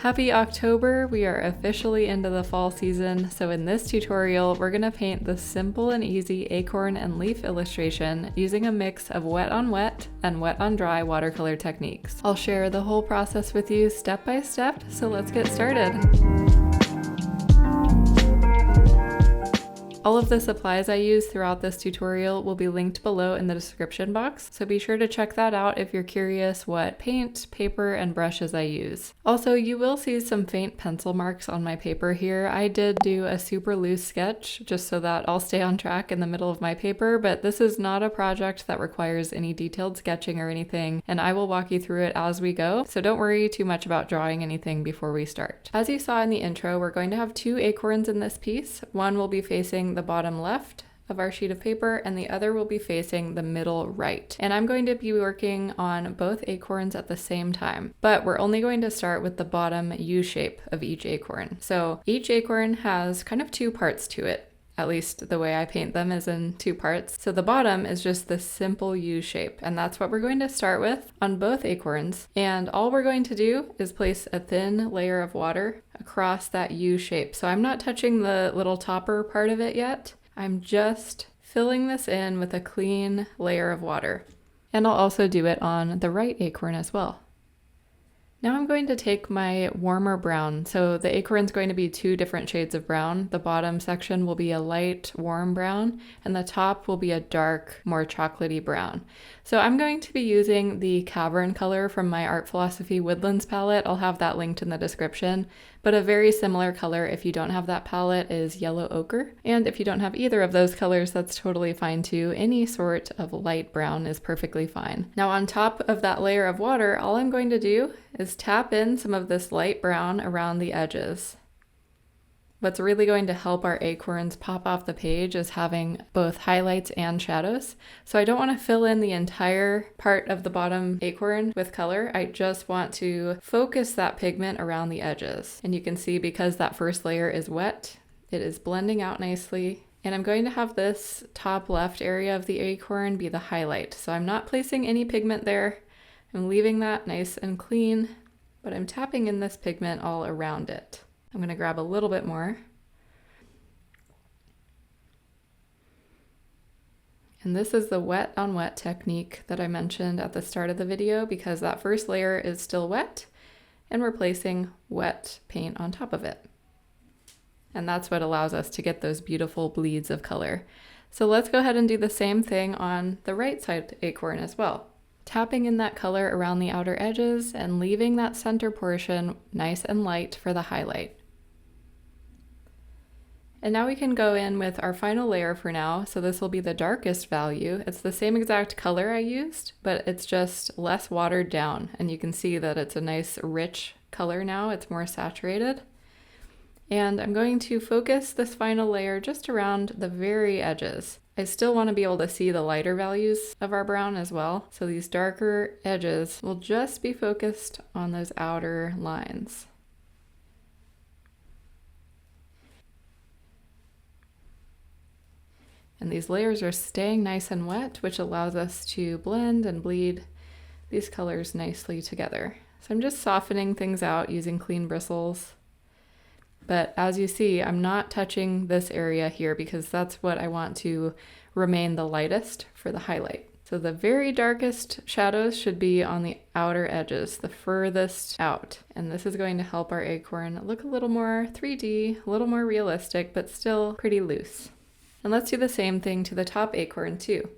Happy October! We are officially into the fall season, so in this tutorial, we're going to paint the simple and easy acorn and leaf illustration using a mix of wet on wet and wet on dry watercolor techniques. I'll share the whole process with you step by step, so let's get started. All of the supplies I use throughout this tutorial will be linked below in the description box, so be sure to check that out if you're curious what paint, paper, and brushes I use. Also, you will see some faint pencil marks on my paper here. I did do a super loose sketch just so that I'll stay on track in the middle of my paper, but this is not a project that requires any detailed sketching or anything, and I will walk you through it as we go, so don't worry too much about drawing anything before we start. As you saw in the intro, we're going to have two acorns in this piece. One will be facing the bottom left of our sheet of paper and the other will be facing the middle right. And I'm going to be working on both acorns at the same time, but we're only going to start with the bottom U shape of each acorn. So each acorn has kind of two parts to it. At least the way I paint them is in two parts. So the bottom is just the simple U shape, and that's what we're going to start with on both acorns. And all we're going to do is place a thin layer of water across that U shape. So I'm not touching the little topper part of it yet. I'm just filling this in with a clean layer of water. And I'll also do it on the right acorn as well. Now I'm going to take my warmer brown. So the acorn's going to be two different shades of brown. The bottom section will be a light warm brown and the top will be a dark, more chocolatey brown. So I'm going to be using the Cavern color from my Art Philosophy Woodlands palette. I'll have that linked in the description. But a very similar color if you don't have that palette is yellow ochre. And if you don't have either of those colors, that's totally fine too. Any sort of light brown is perfectly fine. Now on top of that layer of water, all I'm going to do is tap in some of this light brown around the edges. What's really going to help our acorns pop off the page is having both highlights and shadows. So I don't want to fill in the entire part of the bottom acorn with color. I just want to focus that pigment around the edges. And you can see because that first layer is wet, it is blending out nicely. And I'm going to have this top left area of the acorn be the highlight. So I'm not placing any pigment there. I'm leaving that nice and clean, but I'm tapping in this pigment all around it. I'm going to grab a little bit more. And this is the wet on wet technique that I mentioned at the start of the video because that first layer is still wet and we're placing wet paint on top of it. And that's what allows us to get those beautiful bleeds of color. So let's go ahead and do the same thing on the right side acorn as well. Tapping in that color around the outer edges and leaving that center portion nice and light for the highlight. And now we can go in with our final layer for now. So this will be the darkest value. It's the same exact color I used, but it's just less watered down. And you can see that it's a nice rich color now. It's more saturated. And I'm going to focus this final layer just around the very edges. I still want to be able to see the lighter values of our brown as well. So these darker edges will just be focused on those outer lines. And these layers are staying nice and wet, which allows us to blend and bleed these colors nicely together. So I'm just softening things out using clean bristles. But as you see, I'm not touching this area here because that's what I want to remain the lightest for the highlight. So the very darkest shadows should be on the outer edges, the furthest out. And this is going to help our acorn look a little more 3D, a little more realistic, but still pretty loose. And let's do the same thing to the top acorn too.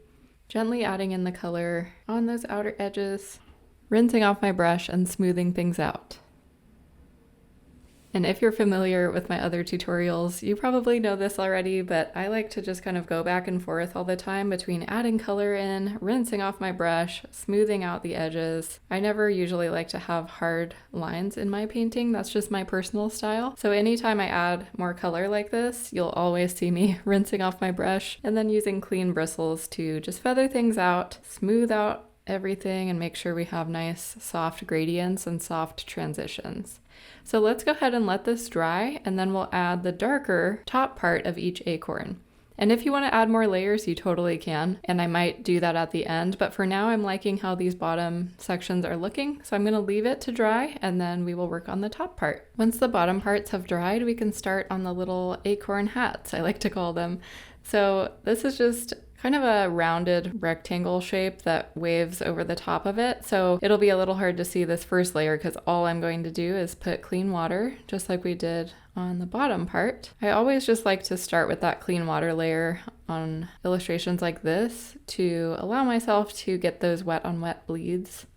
Gently adding in the color on those outer edges, rinsing off my brush and smoothing things out. And if you're familiar with my other tutorials, you probably know this already, but I like to just kind of go back and forth all the time between adding color in, rinsing off my brush, smoothing out the edges. I never usually like to have hard lines in my painting. That's just my personal style. So anytime I add more color like this, you'll always see me rinsing off my brush and then using clean bristles to just feather things out, smooth out everything, and make sure we have nice soft gradients and soft transitions. So let's go ahead and let this dry, and then we'll add the darker top part of each acorn. And if you want to add more layers, you totally can. And I might do that at the end, but for now I'm liking how these bottom sections are looking. So I'm going to leave it to dry and then we will work on the top part. Once the bottom parts have dried, we can start on the little acorn hats, I like to call them. So this is just kind of a rounded rectangle shape that waves over the top of it. So it'll be a little hard to see this first layer because all I'm going to do is put clean water, just like we did on the bottom part. I always just like to start with that clean water layer on illustrations like this to allow myself to get those wet on wet bleeds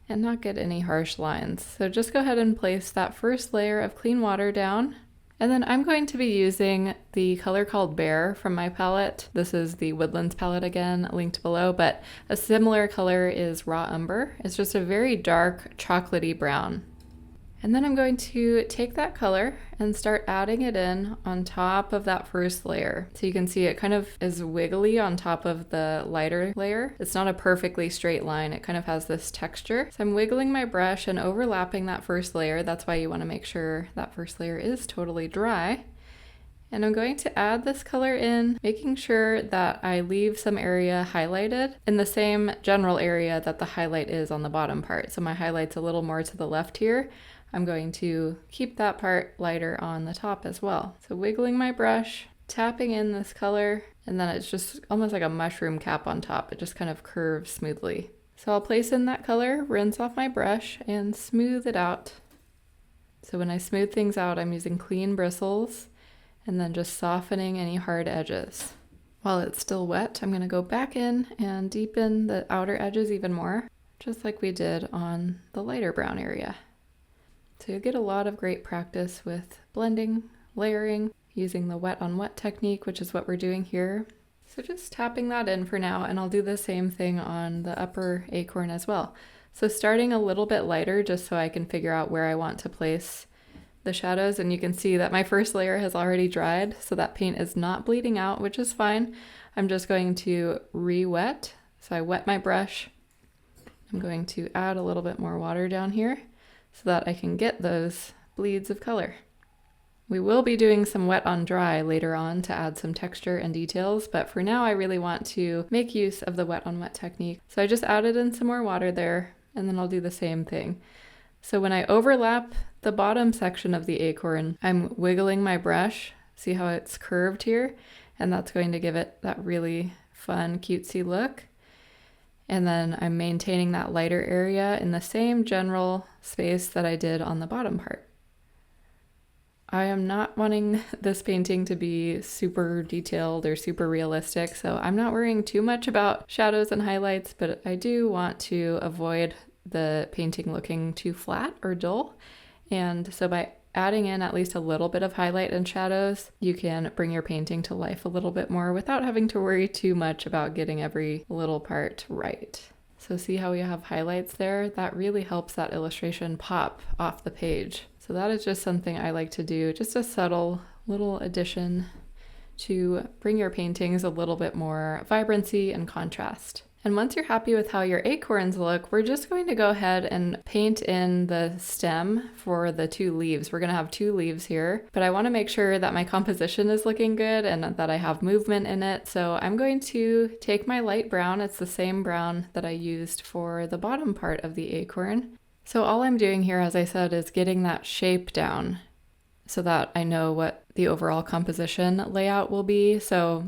and not get any harsh lines. So just go ahead and place that first layer of clean water down. And then I'm going to be using the color called Bear from my palette. This is the Woodlands palette again, linked below, but a similar color is Raw Umber. It's just a very dark chocolatey brown. And then I'm going to take that color and start adding it in on top of that first layer. So you can see it kind of is wiggly on top of the lighter layer. It's not a perfectly straight line. It kind of has this texture. So I'm wiggling my brush and overlapping that first layer. That's why you want to make sure that first layer is totally dry. And I'm going to add this color in, making sure that I leave some area highlighted in the same general area that the highlight is on the bottom part. So my highlight's a little more to the left here. I'm going to keep that part lighter on the top as well. So wiggling my brush, tapping in this color, and then it's just almost like a mushroom cap on top. It just kind of curves smoothly. So I'll place in that color, rinse off my brush, and smooth it out. So when I smooth things out, I'm using clean bristles and then just softening any hard edges. While it's still wet, I'm going to go back in and deepen the outer edges even more, just like we did on the lighter brown area. So you'll get a lot of great practice with blending, layering, using the wet on wet technique, which is what we're doing here. So just tapping that in for now, and I'll do the same thing on the upper acorn as well. So starting a little bit lighter just so I can figure out where I want to place the shadows, and you can see that my first layer has already dried, so that paint is not bleeding out, which is fine. I'm just going to re-wet. So I wet my brush. I'm going to add a little bit more water down here so that I can get those bleeds of color. We will be doing some wet on dry later on to add some texture and details, but for now I really want to make use of the wet on wet technique. So I just added in some more water there, and then I'll do the same thing. So when I overlap the bottom section of the acorn, I'm wiggling my brush. See how it's curved here? And that's going to give it that really fun, cutesy look. And then I'm maintaining that lighter area in the same general space that I did on the bottom part. I am not wanting this painting to be super detailed or super realistic, so I'm not worrying too much about shadows and highlights, but I do want to avoid the painting looking too flat or dull. And so by adding in at least a little bit of highlight and shadows, you can bring your painting to life a little bit more without having to worry too much about getting every little part right. So see how we have highlights there? That really helps that illustration pop off the page. So that is just something I like to do, just a subtle little addition to bring your paintings a little bit more vibrancy and contrast. And once you're happy with how your acorns look, we're just going to go ahead and paint in the stem for the two leaves. We're going to have two leaves here, but I want to make sure that my composition is looking good and that I have movement in it. So I'm going to take my light brown. It's the same brown that I used for the bottom part of the acorn. So all I'm doing here, as I said, is getting that shape down so that I know what the overall composition layout will be. So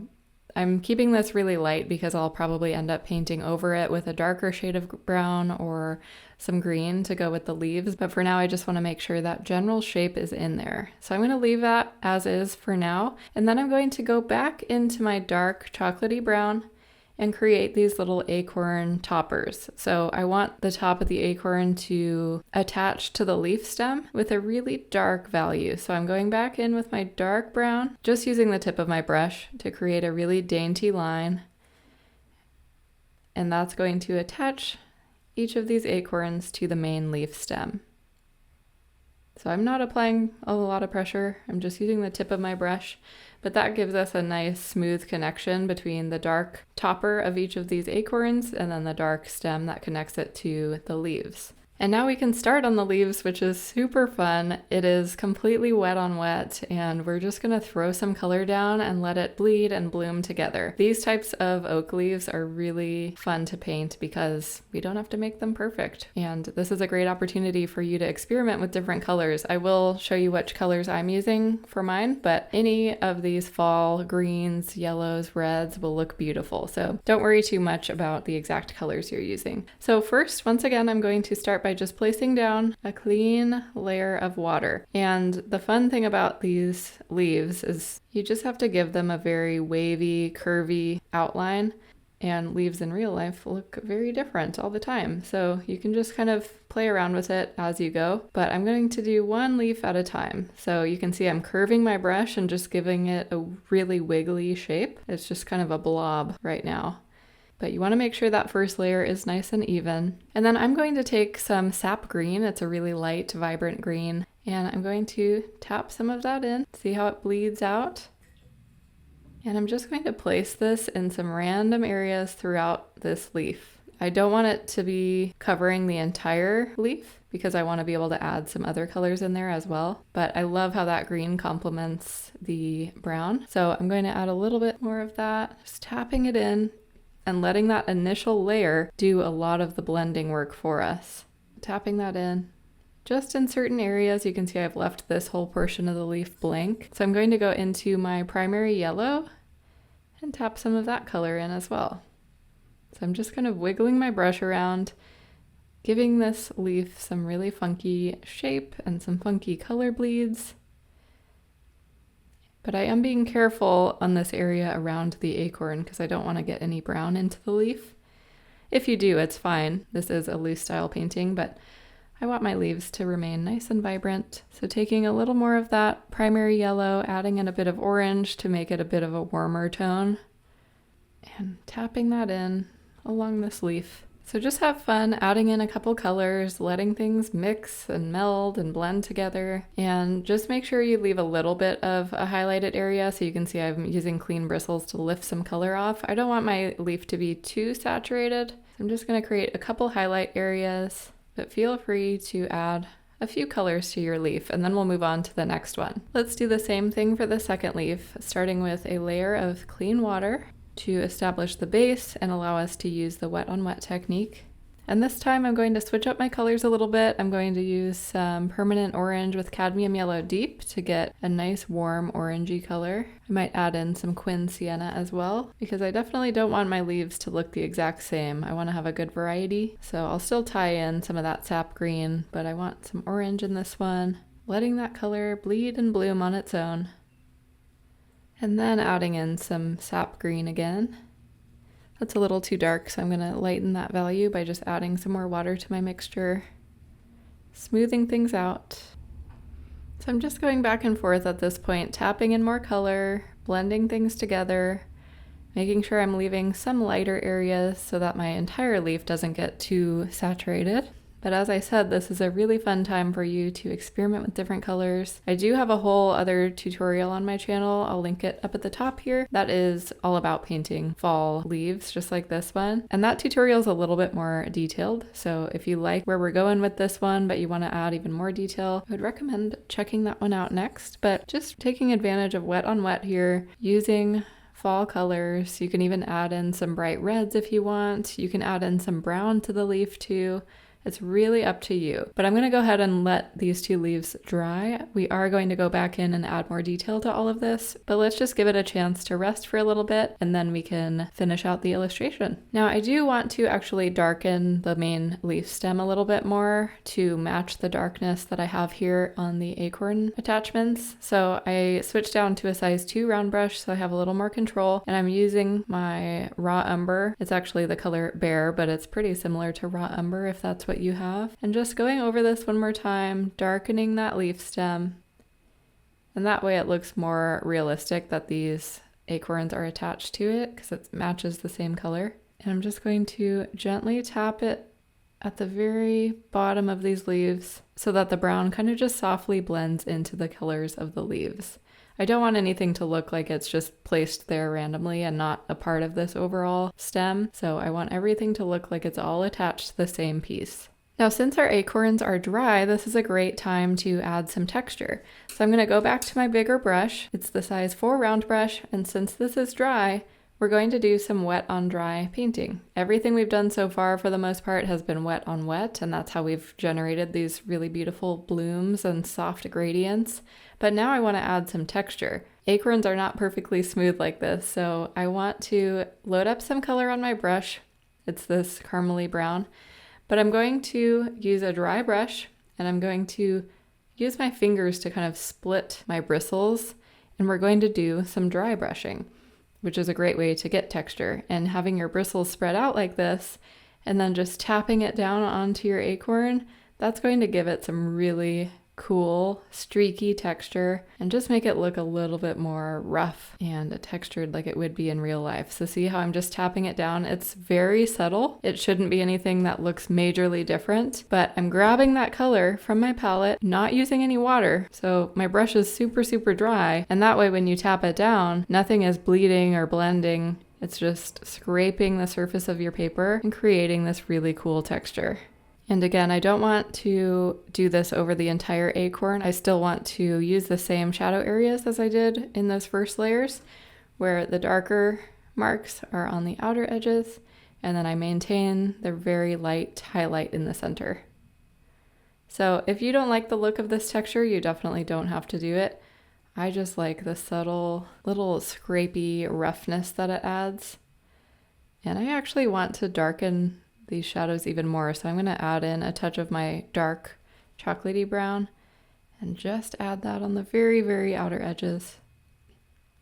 I'm keeping this really light because I'll probably end up painting over it with a darker shade of brown or some green to go with the leaves. But for now, I just want to make sure that general shape is in there. So I'm going to leave that as is for now. And then I'm going to go back into my dark chocolatey brown and create these little acorn toppers. So I want the top of the acorn to attach to the leaf stem with a really dark value. So I'm going back in with my dark brown, just using the tip of my brush to create a really dainty line. And that's going to attach each of these acorns to the main leaf stem. So I'm not applying a lot of pressure. I'm just using the tip of my brush. But that gives us a nice smooth connection between the dark topper of each of these acorns and then the dark stem that connects it to the leaves. And now we can start on the leaves, which is super fun. It is completely wet on wet, and we're just gonna throw some color down and let it bleed and bloom together. These types of oak leaves are really fun to paint because we don't have to make them perfect. And this is a great opportunity for you to experiment with different colors. I will show you which colors I'm using for mine, but any of these fall greens, yellows, reds will look beautiful. So don't worry too much about the exact colors you're using. So first, once again, I'm going to start by just placing down a clean layer of water. And the fun thing about these leaves is you just have to give them a very wavy, curvy outline. And leaves in real life look very different all the time. So you can just kind of play around with it as you go. But I'm going to do one leaf at a time. So you can see I'm curving my brush and just giving it a really wiggly shape. It's just kind of a blob right now. But you want to make sure that first layer is nice and even. And then I'm going to take some sap green. It's a really light, vibrant green. And I'm going to tap some of that in. See how it bleeds out? And I'm just going to place this in some random areas throughout this leaf. I don't want it to be covering the entire leaf because I want to be able to add some other colors in there as well. But I love how that green complements the brown. So I'm going to add a little bit more of that, just tapping it in and letting that initial layer do a lot of the blending work for us. Tapping that in. Just in certain areas, you can see I've left this whole portion of the leaf blank. So I'm going to go into my primary yellow and tap some of that color in as well. So I'm just kind of wiggling my brush around, giving this leaf some really funky shape and some funky color bleeds. But I am being careful on this area around the acorn because I don't want to get any brown into the leaf. If you do, it's fine. This is a loose style painting, but I want my leaves to remain nice and vibrant. So taking a little more of that primary yellow, adding in a bit of orange to make it a bit of a warmer tone, and tapping that in along this leaf. So just have fun adding in a couple colors, letting things mix and meld and blend together, and just make sure you leave a little bit of a highlighted area so you can see I'm using clean bristles to lift some color off. I don't want my leaf to be too saturated. I'm just going to create a couple highlight areas, but feel free to add a few colors to your leaf, and then we'll move on to the next one. Let's do the same thing for the second leaf, starting with a layer of clean water to establish the base and allow us to use the wet on wet technique. And this time I'm going to switch up my colors a little bit. I'm going to use some permanent orange with cadmium yellow deep to get a nice warm orangey color. I might add in some quin sienna as well because I definitely don't want my leaves to look the exact same. I want to have a good variety. So I'll still tie in some of that sap green, but I want some orange in this one, letting that color bleed and bloom on its own. And then adding in some sap green again. That's a little too dark, so I'm going to lighten that value by just adding some more water to my mixture, smoothing things out. So I'm just going back and forth at this point, tapping in more color, blending things together, making sure I'm leaving some lighter areas so that my entire leaf doesn't get too saturated. But as I said, this is a really fun time for you to experiment with different colors. I do have a whole other tutorial on my channel. I'll link it up at the top here. That is all about painting fall leaves, just like this one. And that tutorial is a little bit more detailed. So if you like where we're going with this one, but you want to add even more detail, I would recommend checking that one out next. But just taking advantage of wet on wet here, using fall colors. You can even add in some bright reds if you want. You can add in some brown to the leaf too. It's really up to you. But I'm going to go ahead and let these two leaves dry. We are going to go back in and add more detail to all of this, but let's just give it a chance to rest for a little bit and then we can finish out the illustration. Now I do want to actually darken the main leaf stem a little bit more to match the darkness that I have here on the acorn attachments. So I switched down to a size 2 round brush so I have a little more control, and I'm using my raw umber. It's actually the color Bear, but it's pretty similar to raw umber if that's what you have. And just going over this one more time, darkening that leaf stem. And that way it looks more realistic that these acorns are attached to it because it matches the same color. And I'm just going to gently tap it at the very bottom of these leaves so that the brown kind of just softly blends into the colors of the leaves. I don't want anything to look like it's just placed there randomly and not a part of this overall stem. So I want everything to look like it's all attached to the same piece. Now, since our acorns are dry, this is a great time to add some texture. So I'm going to go back to my bigger brush. It's the size 4 round brush, and since this is dry, we're going to do some wet on dry painting. Everything we've done so far, for the most part, has been wet on wet, and that's how we've generated these really beautiful blooms and soft gradients. But now I want to add some texture. Acorns are not perfectly smooth like this, so I want to load up some color on my brush. It's this caramely brown. But I'm going to use a dry brush, and I'm going to use my fingers to kind of split my bristles, and we're going to do some dry brushing, which is a great way to get texture. And having your bristles spread out like this, and then just tapping it down onto your acorn, that's going to give it some really cool, streaky texture and just make it look a little bit more rough and textured like it would be in real life. So see how I'm just tapping it down? It's very subtle. It shouldn't be anything that looks majorly different, but I'm grabbing that color from my palette, not using any water. So my brush is super, super dry. And that way, when you tap it down, nothing is bleeding or blending. It's just scraping the surface of your paper and creating this really cool texture. And again, I don't want to do this over the entire acorn. I still want to use the same shadow areas as I did in those first layers, where the darker marks are on the outer edges, and then I maintain the very light highlight in the center. So if you don't like the look of this texture, you definitely don't have to do it. I just like the subtle little scrapey roughness that it adds. And I actually want to darken these shadows even more, so I'm going to add in a touch of my dark chocolatey brown and just add that on the very, very outer edges.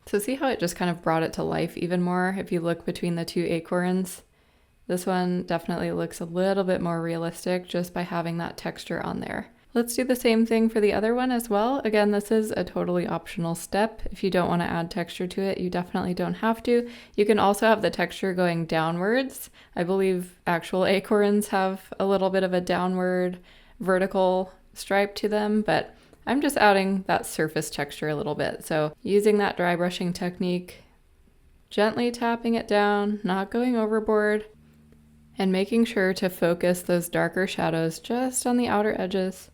So see how it just kind of brought it to life even more if you look between the two acorns? This one definitely looks a little bit more realistic just by having that texture on there. Let's do the same thing for the other one as well. Again, this is a totally optional step. If you don't want to add texture to it, you definitely don't have to. You can also have the texture going downwards. I believe actual acorns have a little bit of a downward vertical stripe to them, but I'm just adding that surface texture a little bit. So using that dry brushing technique, gently tapping it down, not going overboard, and making sure to focus those darker shadows just on the outer edges.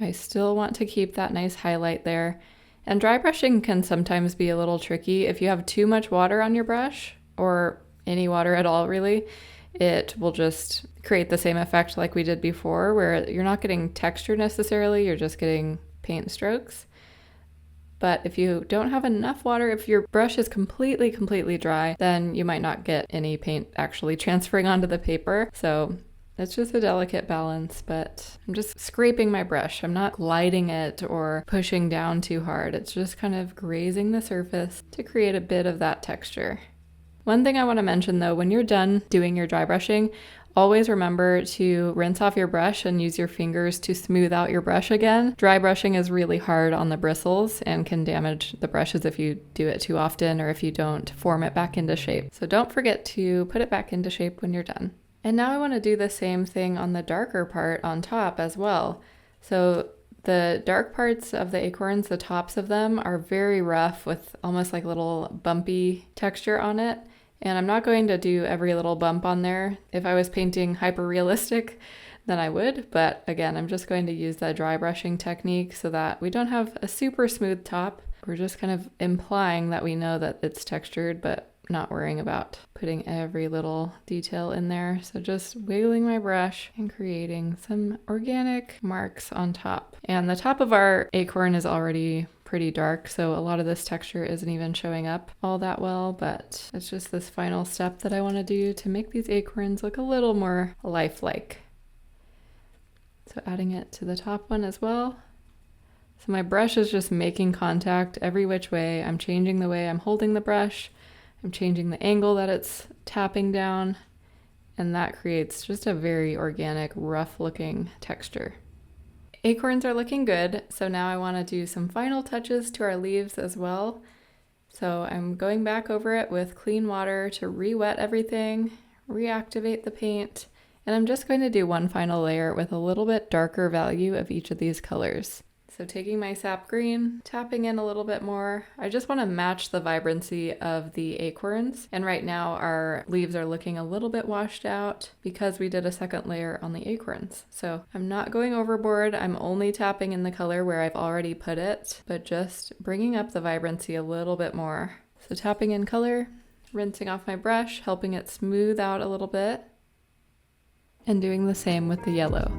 I still want to keep that nice highlight there. And dry brushing can sometimes be a little tricky. If you have too much water on your brush, or any water at all really, it will just create the same effect like we did before, where you're not getting texture necessarily, you're just getting paint strokes. But if you don't have enough water, if your brush is completely dry, then you might not get any paint actually transferring onto the paper. So it's just a delicate balance, but I'm just scraping my brush. I'm not gliding it or pushing down too hard. It's just kind of grazing the surface to create a bit of that texture. One thing I want to mention though, when you're done doing your dry brushing, always remember to rinse off your brush and use your fingers to smooth out your brush again. Dry brushing is really hard on the bristles and can damage the brushes if you do it too often or if you don't form it back into shape. So don't forget to put it back into shape when you're done. And now I want to do the same thing on the darker part on top as well. So the dark parts of the acorns, the tops of them are very rough with almost like little bumpy texture on it. And I'm not going to do every little bump on there. If I was painting hyper realistic, then I would. But again, I'm just going to use that dry brushing technique so that we don't have a super smooth top. We're just kind of implying that we know that it's textured, but not worrying about putting every little detail in there. So just wiggling my brush and creating some organic marks on top. And the top of our acorn is already pretty dark, so a lot of this texture isn't even showing up all that well, but it's just this final step that I want to do to make these acorns look a little more lifelike. So adding it to the top one as well. So my brush is just making contact every which way. I'm changing the way I'm holding the brush. I'm changing the angle that it's tapping down, and that creates just a very organic, rough looking texture. Acorns are looking good, so now I want to do some final touches to our leaves as well. So I'm going back over it with clean water to re-wet everything, reactivate the paint, and I'm just going to do one final layer with a little bit darker value of each of these colors. So taking my sap green, tapping in a little bit more. I just want to match the vibrancy of the acorns. And right now our leaves are looking a little bit washed out because we did a second layer on the acorns. So I'm not going overboard. I'm only tapping in the color where I've already put it, but just bringing up the vibrancy a little bit more. So tapping in color, rinsing off my brush, helping it smooth out a little bit, and doing the same with the yellow.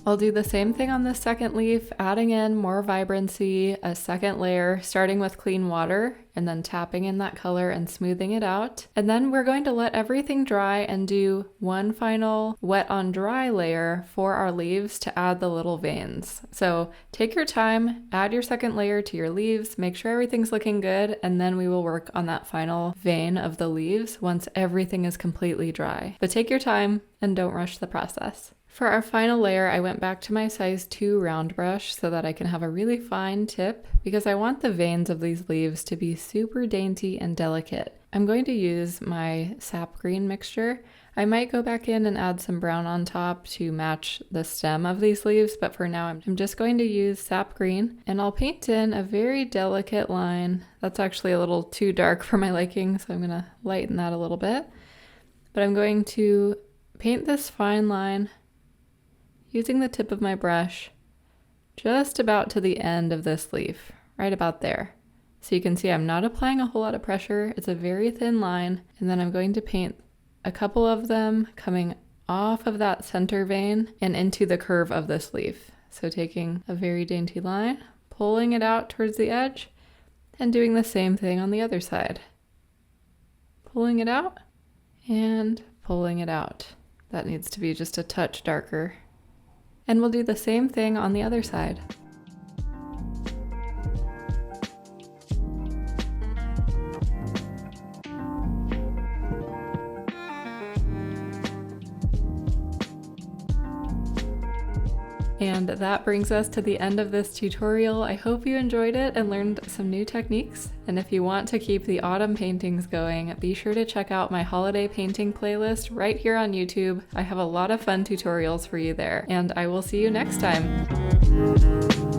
I'll do the same thing on the second leaf, adding in more vibrancy, a second layer, starting with clean water, and then tapping in that color and smoothing it out. And then we're going to let everything dry and do one final wet on dry layer for our leaves to add the little veins. So take your time, add your second layer to your leaves, make sure everything's looking good, and then we will work on that final vein of the leaves once everything is completely dry. But take your time and don't rush the process. For our final layer, I went back to my size 2 round brush so that I can have a really fine tip because I want the veins of these leaves to be super dainty and delicate. I'm going to use my sap green mixture. I might go back in and add some brown on top to match the stem of these leaves, but for now I'm just going to use sap green and I'll paint in a very delicate line. That's actually a little too dark for my liking, so I'm going to lighten that a little bit. But I'm going to paint this fine line using the tip of my brush just about to the end of this leaf, right about there. So you can see I'm not applying a whole lot of pressure. It's a very thin line, and then I'm going to paint a couple of them coming off of that center vein and into the curve of this leaf. So taking a very dainty line, pulling it out towards the edge, and doing the same thing on the other side. Pulling it out and pulling it out. That needs to be just a touch darker. And we'll do the same thing on the other side. And that brings us to the end of this tutorial. I hope you enjoyed it and learned some new techniques. And if you want to keep the autumn paintings going, be sure to check out my holiday painting playlist right here on YouTube. I have a lot of fun tutorials for you there, and I will see you next time.